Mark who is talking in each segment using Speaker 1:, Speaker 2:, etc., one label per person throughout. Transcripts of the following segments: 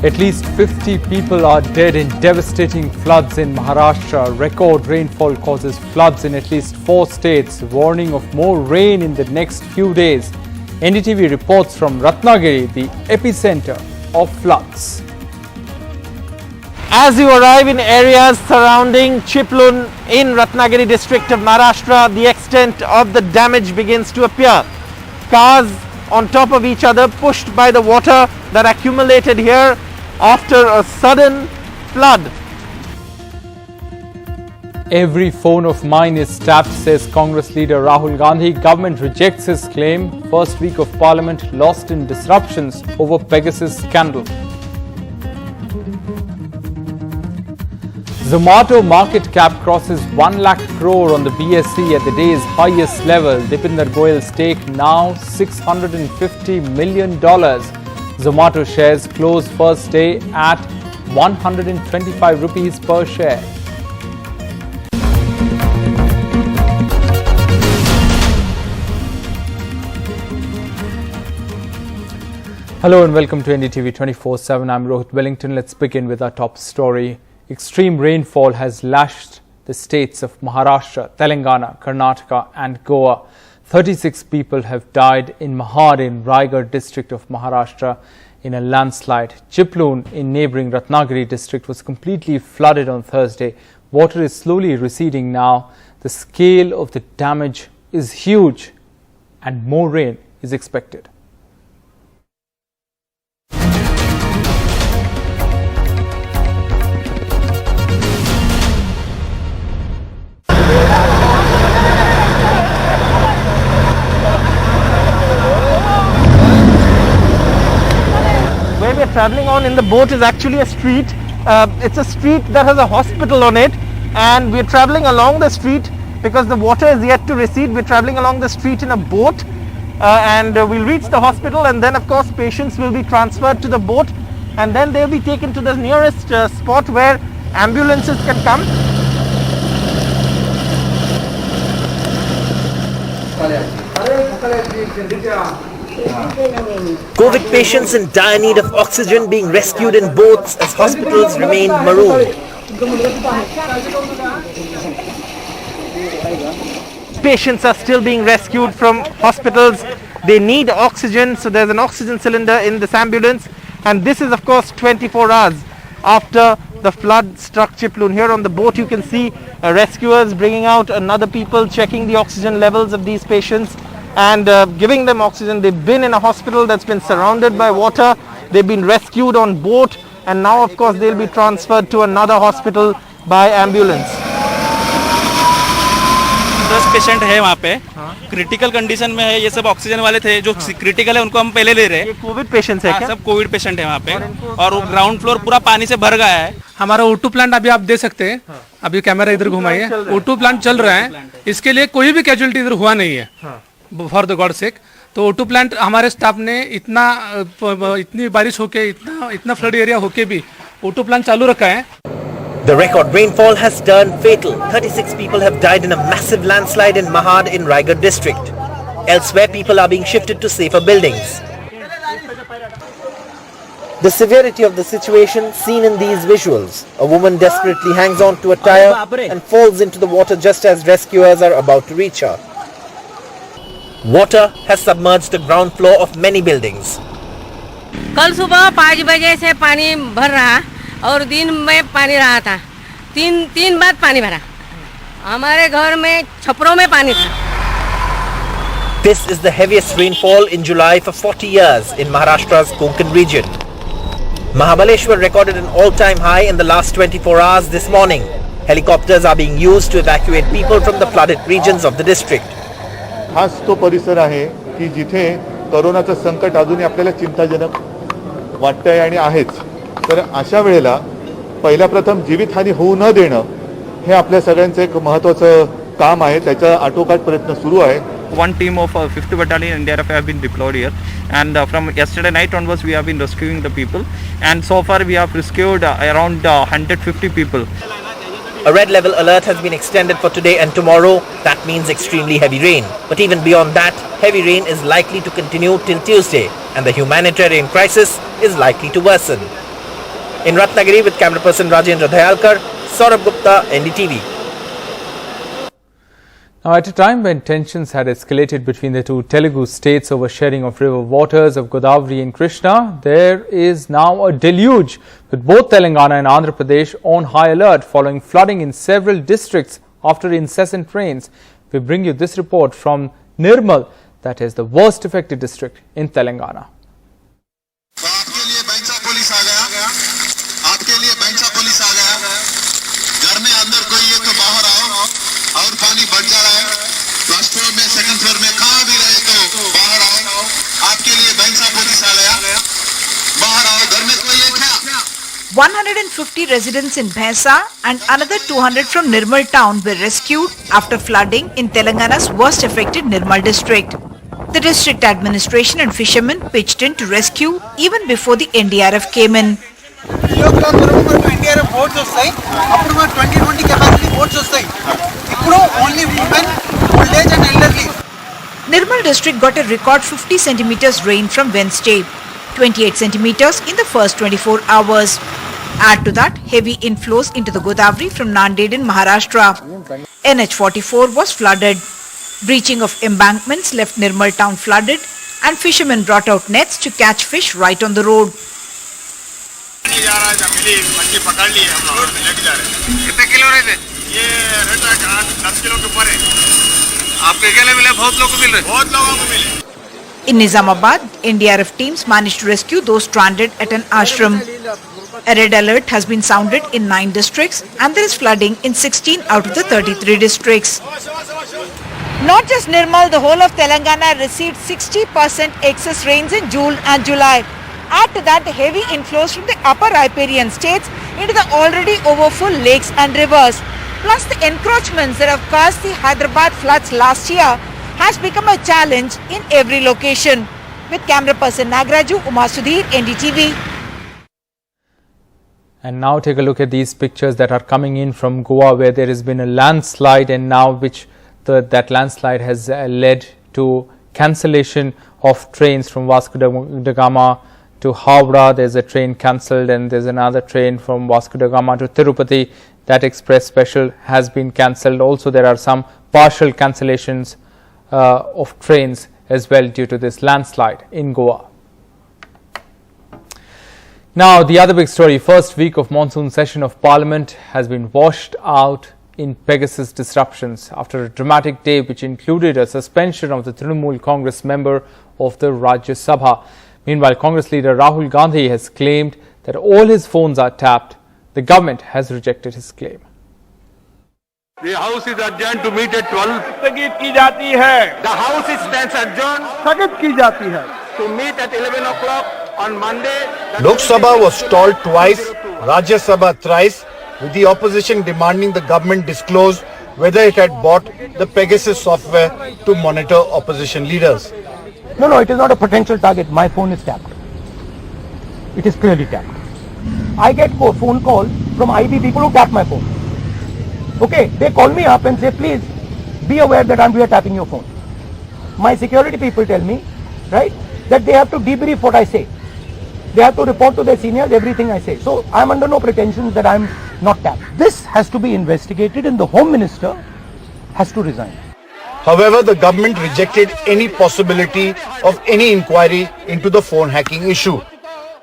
Speaker 1: At least 50 people are dead in devastating floods in Maharashtra. Record rainfall causes floods in at least 4 states. Warning of more rain in the next few days. NDTV reports from Ratnagiri, the epicenter of floods.
Speaker 2: As you arrive in areas surrounding Chiplun in Ratnagiri district of Maharashtra, the extent of the damage begins to appear. Cars on top of each other pushed by the water that accumulated here after a sudden flood.
Speaker 1: Every phone of mine is tapped, says Congress leader Rahul Gandhi. Government rejects his claim. First week of Parliament lost in disruptions over Pegasus scandal. Zomato market cap crosses 1 lakh crore on the BSE at the day's highest level. Dipinder Goyal's stake now $650 million. Zomato shares closed first day at 125 rupees per share. Hello and welcome to NDTV 24/7. I'm Rohit Wellington. Let's begin with our top story. Extreme rainfall has lashed the states of Maharashtra, Telangana, Karnataka and Goa. 36 people have died in Mahad in Raigad district of Maharashtra in a landslide. Chiplun in neighbouring Ratnagiri district was completely flooded on Thursday. Water is slowly receding now. The scale of the damage is huge and more rain is expected.
Speaker 2: Traveling on in the boat is actually a street. It's a street that has a hospital on it, and we're traveling along the street because the water is yet to recede. We're traveling along the street in a boat, and we'll reach the hospital, and then of course patients will be transferred to the boat, and then they'll be taken to the nearest spot where ambulances can come.
Speaker 3: COVID patients in dire need of oxygen being rescued in boats as hospitals remain marooned.
Speaker 2: Patients are still being rescued from hospitals. They need oxygen, so there's an oxygen cylinder in this ambulance, and this is of course 24 hours after the flood struck Chiplun. Here on the boat you can see rescuers bringing out another people, checking the oxygen levels of these patients and giving them oxygen. They've been in a hospital that's been surrounded by water. They've been rescued on boat, and now of course they'll be transferred to another hospital by ambulance.
Speaker 4: 10 patient है वहाँ पे, critical condition में है. ये सब oxygen वाले थे, जो क्रिटिकल है उनको हम पहले ले रहे हैं.
Speaker 2: ये कोविड पेशेंट्स है क्या?
Speaker 4: सब कोविड पेशेंट है वहाँ पे, और ग्राउंड फ्लोर पूरा पानी से भर गया है.
Speaker 5: हमारा O2 प्लांट अभी आप दे सकते हैं. अभी कैमरा इधर घुमाइए. O2 प्लांट चल रहा है. इसके लिए कोई भी कैजुअलिटी इधर हुआ नहीं है, फॉर द गॉड सेक. तो O2 प्लांट हमारे स्टाफ ने इतनी बारिश होके, इतना फ्लड एरिया होके भी O2 प्लांट चालू रखा है.
Speaker 3: The record rainfall has turned fatal. 36 people have died in a massive landslide in Mahad in Raigad district. Elsewhere, people are being shifted to safer buildings. The severity of the situation seen in these visuals. A woman desperately hangs on to a tire and falls into the water just as rescuers are about to reach her. Water has submerged the ground floor of many buildings.
Speaker 6: कल सुबह 5 बजे से पानी भर रहा और दिन में पानी रहा था. तीन बार पानी भरा. हमारे घर में छपरों में पानी था.
Speaker 3: This is the heaviest rainfall in July for 40 years in Maharashtra's Konkan region. Mahabaleshwar recorded an all-time high in the last 24 hours this morning. Helicopters are being used to evacuate people from the flooded regions of the district.
Speaker 7: हाच तो परिसर आहे की जिथे कोरोनाचं संकट अजूनही आपल्याला चिंताजनक वाटतंय आणि आहेच. तर अशा वेळेला पहिल्या प्रथम जीवितहानी होऊ न देणं हे आपल्या सगळ्यांचं एक महत्त्वाचं काम आहे. त्याचा आटोकाट प्रयत्न सुरू आहे.
Speaker 4: One team of 5th Battalion NDRF have been deployed here, and from yesterday night onwards we have been rescuing the people, and so far we have rescued around 150 people.
Speaker 3: A red level alert has been extended for today and tomorrow. That means extremely heavy rain. But even beyond that, heavy rain is likely to continue till Tuesday, and the humanitarian crisis is likely to worsen. In Ratnagiri with camera person Rajendra Dayalkar, Saurabh Gupta, NDTV.
Speaker 1: Now, at a time when tensions had escalated between the two Telugu states over sharing of river waters of Godavari and Krishna, there is now a deluge, with both Telangana and Andhra Pradesh on high alert following flooding in several districts after incessant rains. We bring you this report from Nirmal, that is the worst affected district in Telangana.
Speaker 8: में second floor में कहां भी रहे तो बाहर आओ, आपके लिए बैंसा पुलिस आ गया, बाहर आओ, घर में कोई है क्या?
Speaker 9: 150 residents in Bhaisa and another 200 from Nirmal town were rescued after flooding in Telangana's worst affected Nirmal district. The district administration and fishermen pitched in to rescue even before the NDRF came in.
Speaker 10: NDRF boats వస్తాయి, అప్పుడు 2020 capacity boats వస్తాయి. ఇప్పుడు only women, old age and elderly.
Speaker 9: Nirmal district got a record 50 centimeters rain from Wednesday, 28 centimeters in the first 24 hours. Add to that heavy inflows into the Godavari from Nanded in Maharashtra. NH44 was flooded. Breaching of embankments left Nirmal town flooded and fishermen brought out nets to catch fish right on the road.
Speaker 8: कितने kilo रहे थे? ये रहता है 10 kilo के ऊपर है. आपके अकेले मिले, बहुत लोगों को मिल रहे, बहुत लोगों को मिले.
Speaker 9: In Nizamabad, NDRF teams managed to rescue those stranded at an ashram. A red alert has been sounded in 9 districts and there is flooding in 16 out of the 33 districts. Not just Nirmal, the whole of Telangana received 60% excess rains in June and July. Add to that the heavy inflows from the upper riparian states into the already overfull lakes and rivers. Plus the encroachments that have caused the Hyderabad floods last year has become a challenge in every location. With camera person Nagraju, Uma Sudhir, NDTV.
Speaker 1: And now take a look at these pictures that are coming in from Goa, where there has been a landslide, and now that landslide has led to cancellation of trains from Vasco da Gama to Howrah. There's a train cancelled, and there's another train from Vasco da Gama to Tirupati. That express special has been cancelled. Also, there are some partial cancellations of trains as well due to this landslide in Goa. Now, the other big story, first week of monsoon session of Parliament has been washed out in Pegasus disruptions after a dramatic day which included a suspension of the Trinamool Congress member of the Rajya Sabha. Meanwhile, Congress leader Rahul Gandhi has claimed that all his phones are tapped. The government has rejected his claim.
Speaker 8: The House is adjourned to meet at 12. स्थगित की जाती है. The House is stands adjourned. स्थगित की जाती है. To meet at 11 o'clock on Monday.
Speaker 11: Lok Sabha was stalled twice, Rajya Sabha thrice, with the opposition demanding the government disclose whether it had bought the Pegasus software to monitor opposition leaders.
Speaker 10: No, it is not a potential target. My phone is tapped. It is clearly tapped. I get phone calls from IB people who tap my phone. Okay, they call me up and say, please be aware that we are tapping your phone. My security people tell me, right, that they have to debrief what I say. They have to report to their seniors everything I say. So I am under no pretensions that I am not tapped. This has to be investigated and the Home Minister has to resign.
Speaker 11: However, the government rejected any possibility of any inquiry into the phone hacking issue.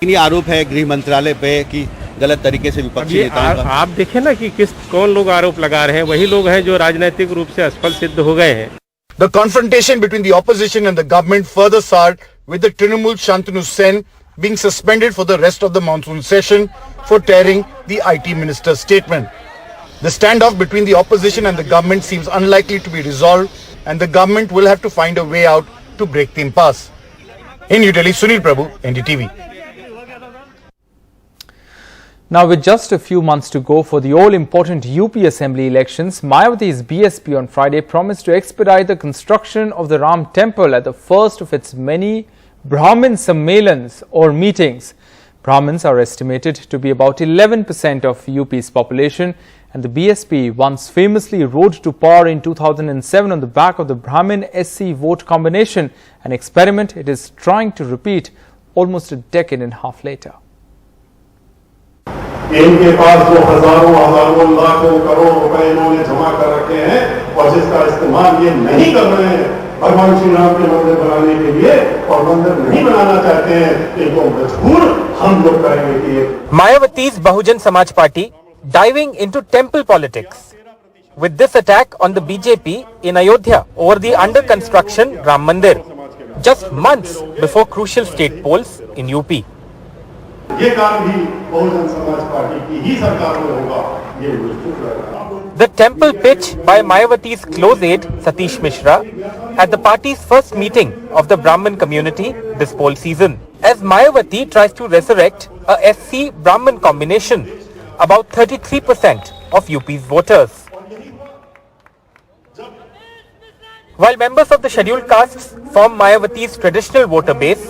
Speaker 12: ये आरोप है गृह मंत्रालय पे कि गलत तरीके से विपक्षी नेताओं का।
Speaker 2: आप देखें ना कि कौन लोग आरोप लगा रहे हैं, वही लोग हैं जो राजनीतिक रूप से असफल सिद्ध हो गए हैं।
Speaker 11: The confrontation between the opposition and the government further soured, with the Trinamool Shantanu Sen being suspended for the rest of the monsoon session for tearing the IT minister's statement. The standoff between the opposition and the government seems unlikely to be resolved, and the government will have to find a way out to break the impasse. In New Delhi, Sunil Prabhu, NDTV.
Speaker 1: Now, with just a few months to go for the all-important UP Assembly elections, Mayawati's BSP on Friday promised to expedite the construction of the Ram Temple at the first of its many Brahmin Sammelans or meetings. Brahmins are estimated to be about 11% of UP's population, and the BSP once famously rode to power in 2007 on the back of the Brahmin SC vote combination, an experiment it is trying to repeat almost a decade and a half later.
Speaker 8: इनके पास जो हजारों लाखों करोड़ रुपए इन्होंने जमा कर रखे हैं और जिसका इस्तेमाल ये नहीं कर रहे हैं भगवान श्री राम के मंदिर बनाने के लिए और मंदिर नहीं बनाना चाहते हैं, इनको मजबूर हम लोग करेंगे कि ये
Speaker 3: Mayawati's Bahujan Samaj Party diving into temple politics with this attack on the BJP in Ayodhya over the under construction Ram Mandir, just months before crucial state polls in UP.
Speaker 8: ये काम भी बहुजन समाज पार्टी की ही सरकार में होगा, ये निश्चित रहेगा।
Speaker 3: The temple pitch by Mayawati's close aide Satish Mishra at the party's first meeting of the Brahmin community this poll season, as Mayawati tries to resurrect a SC Brahmin combination, about 33% of UP's voters. While members of the scheduled castes form Mayawati's traditional voter base,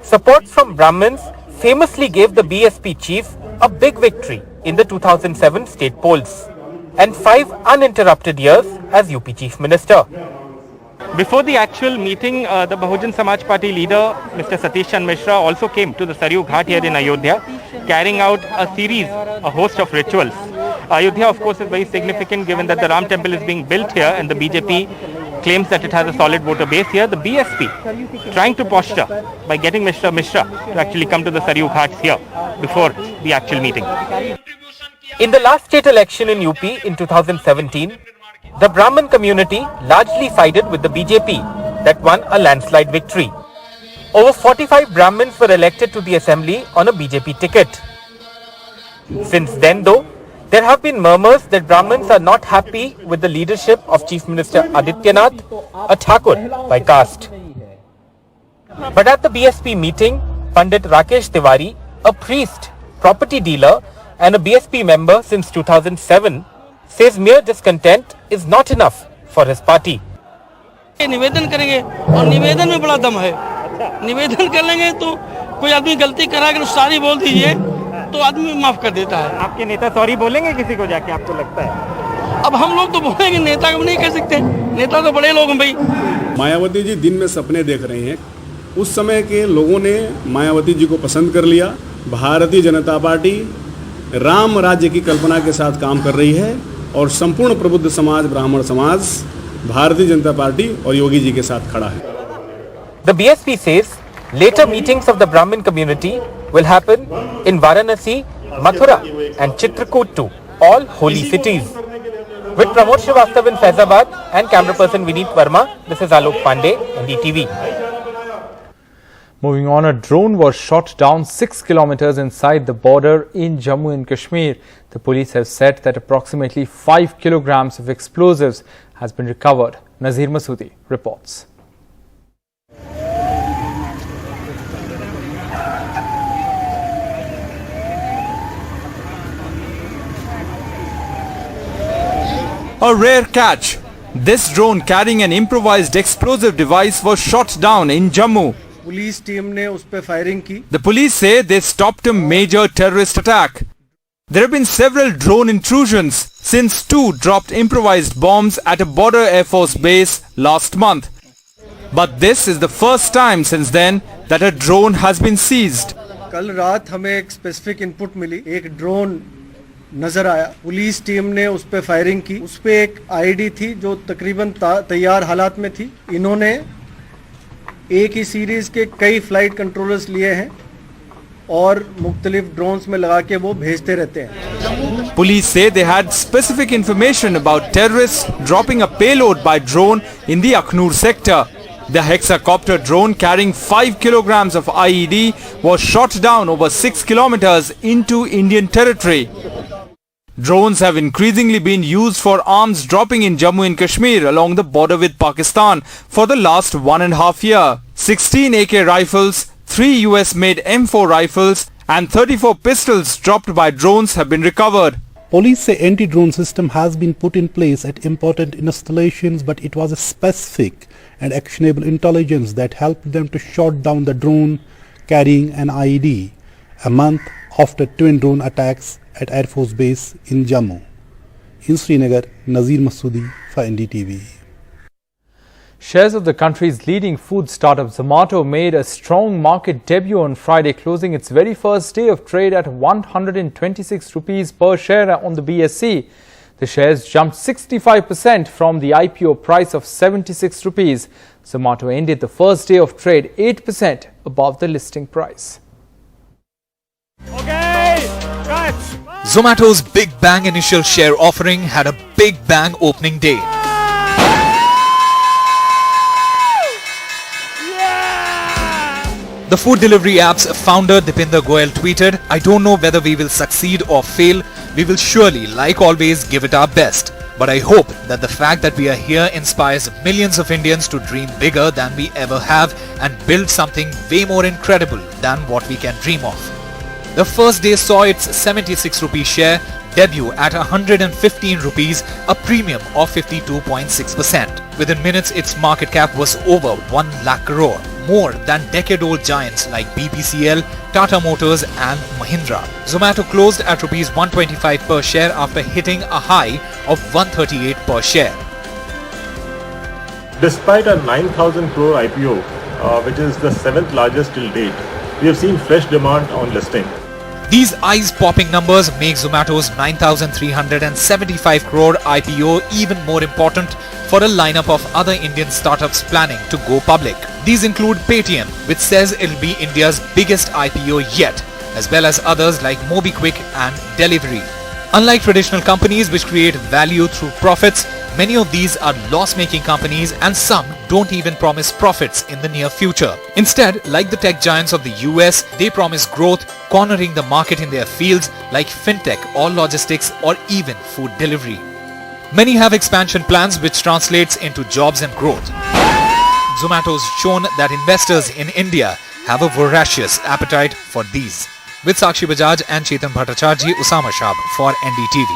Speaker 3: support from Brahmins famously gave the BSP chief a big victory in the 2007 state polls and 5 uninterrupted years as UP Chief Minister. Before the actual meeting, the Bahujan Samaj Party leader, Mr. Satish Chandra Mishra, also came to the Saryu Ghat here in Ayodhya, carrying out a host of rituals. Ayodhya, of course, is very significant given that the Ram temple is being built here and the BJP claims that it has a solid voter base here. The BSP trying to posture by getting Mr. Mishra to actually come to the Saryu Ghats here before the actual meeting. In the last state election in UP in 2017, the Brahmin community largely sided with the BJP that won a landslide victory. Over 45 Brahmins were elected to the assembly on a BJP ticket. Since then though, there have been murmurs that Brahmins are not happy with the leadership of Chief Minister Adityanath, a Thakur by caste. But at the BSP meeting, Pandit Rakesh Tiwari, a priest, property dealer and a BSP member since 2007, says mere discontent is not enough for his party.
Speaker 13: निवेदन करेंगे और निवेदन में बड़ा दम है, निवेदन कर लेंगे तो कोई आदमी गलती करा अगर सॉरी बोल दीजिए तो आदमी माफ कर देता है। आपके नेता सॉरी बोलेंगे किसी को जाके, आपको लगता है? अब हम लोग तो बोलेंगे, नेता को नहीं कह सकते, नेता तो बड़े लोग हैं भाई।
Speaker 14: मायावती जी दिन में सपने देख रहे हैं, उस समय के लोगों ने मायावती जी को पसंद कर लिया। भारतीय जनता पार्टी राम राज्य की कल्पना के साथ काम कर रही है और संपूर्ण प्रबुद्ध समाज, ब्राह्मण समाज भारतीय जनता पार्टी और योगी जी के साथ खड़ा है।
Speaker 3: The BSP says later meetings of the Brahmin community will happen in Varanasi, Mathura and Chitrakoot too, all holy cities. With Pramod Srivastava in Faizabad and camera person Vineet Verma, this is Alok Pandey, NDTV.
Speaker 1: Moving on, a drone was shot down 6 kilometers inside the border in Jammu and Kashmir. The police have said that approximately 5 kilograms of explosives has been recovered. Nazir Masoodi reports.
Speaker 15: A rare catch. This drone carrying an improvised explosive device was shot down in Jammu.
Speaker 16: Police team ने उस पे firing की।
Speaker 15: The police say they stopped a major terrorist attack. There have been several drone intrusions since 2 dropped improvised bombs at a border Air Force base last month. But this is the first time since then that a drone has been seized.
Speaker 16: कल रात हमें एक specific input मिली, एक drone नजर आया, police team ने उस पे फायरिंग की। उस पे एक आईडी थी जो तकरीबन तैयार हालात में थी। इन्होंने एक ही सीरीज के कई फ्लाइट कंट्रोलर्स लिए हैं और मुख्तलिफ ड्रोन्स में लगा के वो भेजते रहते हैं।
Speaker 15: Police say they had specific information about terrorists dropping a payload by drone in the Akhnur sector. The hexacopter drone carrying 5 kilograms of IED was shot down over 6 kilometers into Indian territory. Drones have increasingly been used for arms dropping in Jammu and Kashmir along the border with Pakistan for the last 1.5 years. 16 AK rifles, 3 US-made M4 rifles and 34 pistols dropped by drones have been recovered.
Speaker 17: Police say anti-drone system has been put in place at important installations, but it was a specific and actionable intelligence that helped them to shot down the drone carrying an IED a month after twin drone attacks at Air Force Base in Jammu. In Srinagar, Nazir Masoodi for NDTV.
Speaker 1: Shares of the country's leading food startup Zomato made a strong market debut on Friday, closing its very first day of trade at 126 rupees per share on the BSE. The shares jumped 65% from the IPO price of 76 rupees. Zomato ended the first day of trade 8% above the listing price.
Speaker 18: Zomato's Big Bang initial share offering had a Big Bang opening day. The food delivery app's founder Dipinder Goyal tweeted, "I don't know whether we will succeed or fail. We will surely, like always, give it our best. But I hope that the fact that we are here inspires millions of Indians to dream bigger than we ever have and build something way more incredible than what we can dream of." The first day saw its 76 rupee share debut at 115 rupees, a premium of 52.6%. Within minutes, its market cap was over 1 lakh crore, more than decade-old giants like BPCL, Tata Motors and Mahindra. Zomato closed at rupees 125 per share after hitting a high of 138 per share.
Speaker 8: Despite a 9,000 crore IPO, which is the 7th largest till date, we have seen fresh demand on listing.
Speaker 18: These eyes-popping numbers make Zomato's 9,375 crore IPO even more important for a lineup of other Indian startups planning to go public. These include Paytm, which says it'll be India's biggest IPO yet, as well as others like MobiKwik and Delivery. Unlike traditional companies which create value through profits, many of these are loss-making companies and some don't even promise profits in the near future. Instead, like the tech giants of the US, they promise growth, cornering the market in their fields like fintech or logistics or even food delivery. Many have expansion plans which translates into jobs and growth. Zomato's shown that investors in India have a voracious appetite for these. With Sakshi Bajaj and Chetan Bhattacharjee, Usama Shab for NDTV.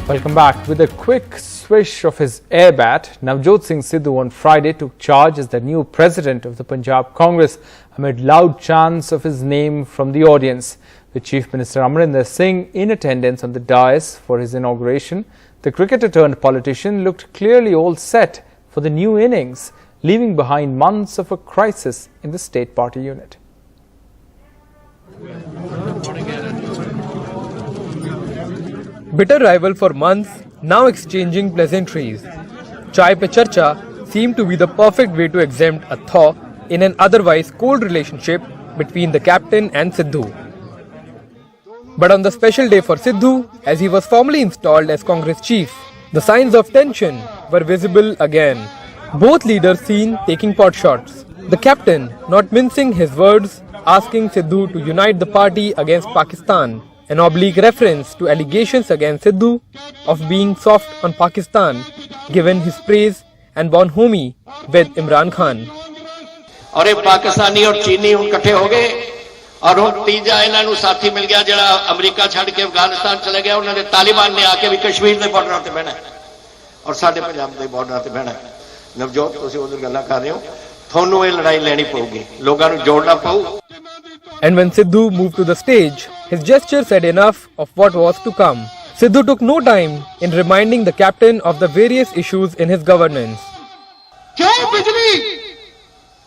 Speaker 1: Welcome back. With a quick swish of his air bat, Navjot Singh Sidhu on Friday took charge as the new president of the Punjab Congress amid loud chants of his name from the audience. With Chief Minister Amarinder Singh in attendance on the dais for his inauguration, the cricketer turned politician looked clearly all set for the new innings, leaving behind months of a crisis in the state party unit.
Speaker 19: Bitter rival for months, now exchanging pleasantries. Chai Pe Charcha seemed to be the perfect way to exempt a thaw in an otherwise cold relationship between the captain and Sidhu. But on the special day for Sidhu, as he was formally installed as Congress chief, the signs of tension were visible again. Both leaders seen taking pot shots. The captain, not mincing his words, asking Sidhu to unite the party against Pakistan, an oblique reference to allegations against Sidhu of being soft on Pakistan, given his praise and bonhomie with Imran Khan.
Speaker 20: और ये पाकिस्तानी और चीनी हुण इकट्ठे हो गए और हुण तीजा इन्हां साथी मिल गया जिहड़ा अमेरिका छड्ड के अफगानिस्तान चले गया उन्होंने तालिबान ने आके भी कश्मीर के बॉर्डर ते बहना और साडे पंजाब के बॉर्डर ते बहना नवजोत तुसीं उधर गल्लां कर रहे हो थानू ये लड़ाई लैनी पऊगी लोकां नू जोड़ना पऊ.
Speaker 19: And when Sidhu moved to the stage, his gesture said enough of what was to come. Sidhu took no time in reminding the captain of the various issues in his governance.
Speaker 21: क्यों बिजली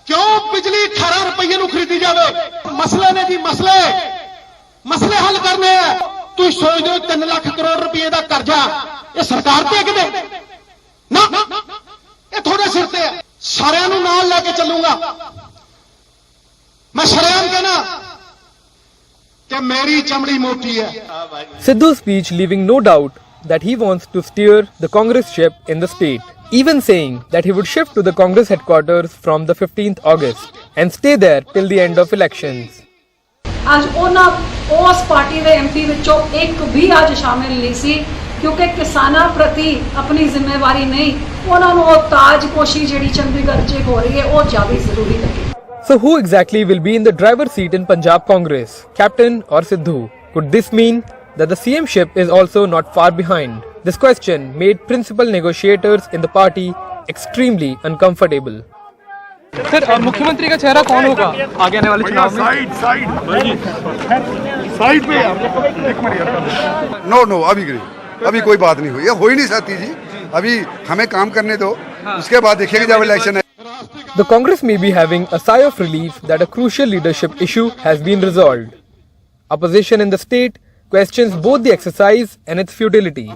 Speaker 21: 18 रुपये नू खरीदी जावे मसले ने जी मसले हल करने हैं. तुम सोच दो 3 लाख करोड़ रुपये का कर्जा ये सरकार ते कि ना ये थोड़े सिर ते सारियां नू नाल लेके चलूंगा. मैं शरेआम कहना कि मेरी चमड़ी मोटी है.
Speaker 19: Sidhu's speech leaving no doubt that he wants to steer the Congress ship in the state, even saying that he would shift to the Congress headquarters from the 15th August and stay there till the end of elections.
Speaker 22: आज उस party के MP विचों एक भी आज शामिल नहीं सी क्योंकि किसानां प्रति अपनी जिम्मेवारी नहीं उन्होंने वो ताजपोशी जिहड़ी चंडीगढ़ च हो रही है वो ज़्यादा जरूरी लगी.
Speaker 19: So who exactly will be in the driver's seat in Punjab Congress, captain or Sidhu? Could this mean that the CM ship is also not far behind? This question made principal negotiators in the party extremely uncomfortable.
Speaker 5: Sir मुख्यमंत्री का चेहरा कौन होगा आगे आने वाले चुनाव में?
Speaker 21: साइड पे एक मिनट
Speaker 6: नो अभी कोई बात नहीं हुई, ये हो ही नहीं सकती जी। अभी हमें काम करने दो, उसके बाद देखेंगे जब इलेक्शन है।
Speaker 19: The Congress may be having a sigh of relief that a crucial leadership issue has been resolved. Opposition in the state questions both the exercise and its futility.